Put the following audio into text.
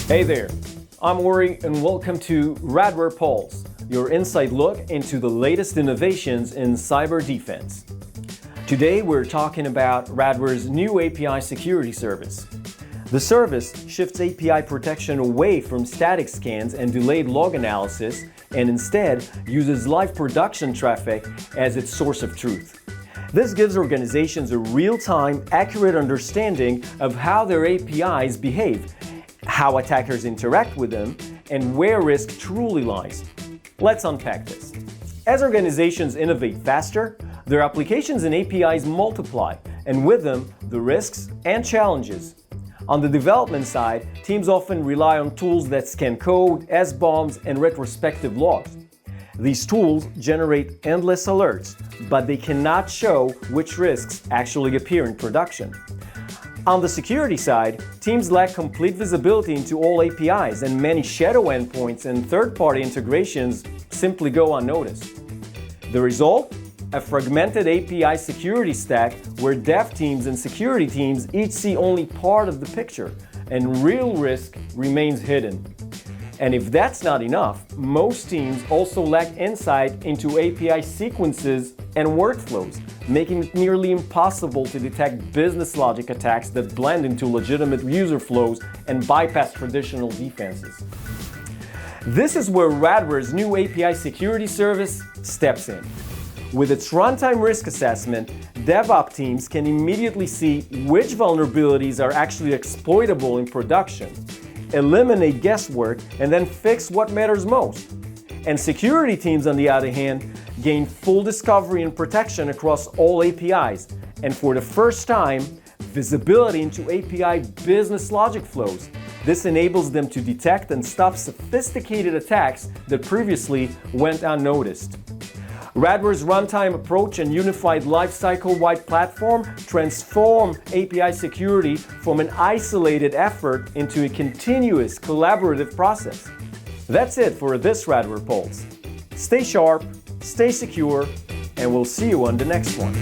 Hey there, I'm Uri and welcome to Radware Pulse, your inside look into the latest innovations in cyber defense. Today we're talking about Radware's new API security service. The service shifts API protection away from static scans and delayed log analysis and instead uses live production traffic as its source of truth. This gives organizations a real-time, accurate understanding of how their APIs behave, how attackers interact with them, and where risk truly lies. Let's unpack this. As organizations innovate faster, their applications and APIs multiply, and with them, the risks and challenges. On the development side, teams often rely on tools that scan code, SBOMs, and retrospective logs. These tools generate endless alerts, but they cannot show which risks actually appear in production. On the security side, teams lack complete visibility into all APIs, and many shadow endpoints and third-party integrations simply go unnoticed. The result? A fragmented API security stack where dev teams and security teams each see only part of the picture, and real risk remains hidden. And if that's not enough, most teams also lack insight into API sequences and workflows, making it nearly impossible to detect business logic attacks that blend into legitimate user flows and bypass traditional defenses. This is where Radware's new API security service steps in. With its runtime risk assessment, DevOps teams can immediately see which vulnerabilities are actually exploitable in production, eliminate guesswork, and then fix what matters most. And security teams, on the other hand, gain full discovery and protection across all APIs, and for the first time, visibility into API business logic flows. This enables them to detect and stop sophisticated attacks that previously went unnoticed. Radware's runtime approach and unified lifecycle-wide platform transform API security from an isolated effort into a continuous collaborative process. That's it for this Radware Pulse. Stay sharp, stay secure, and we'll see you on the next one.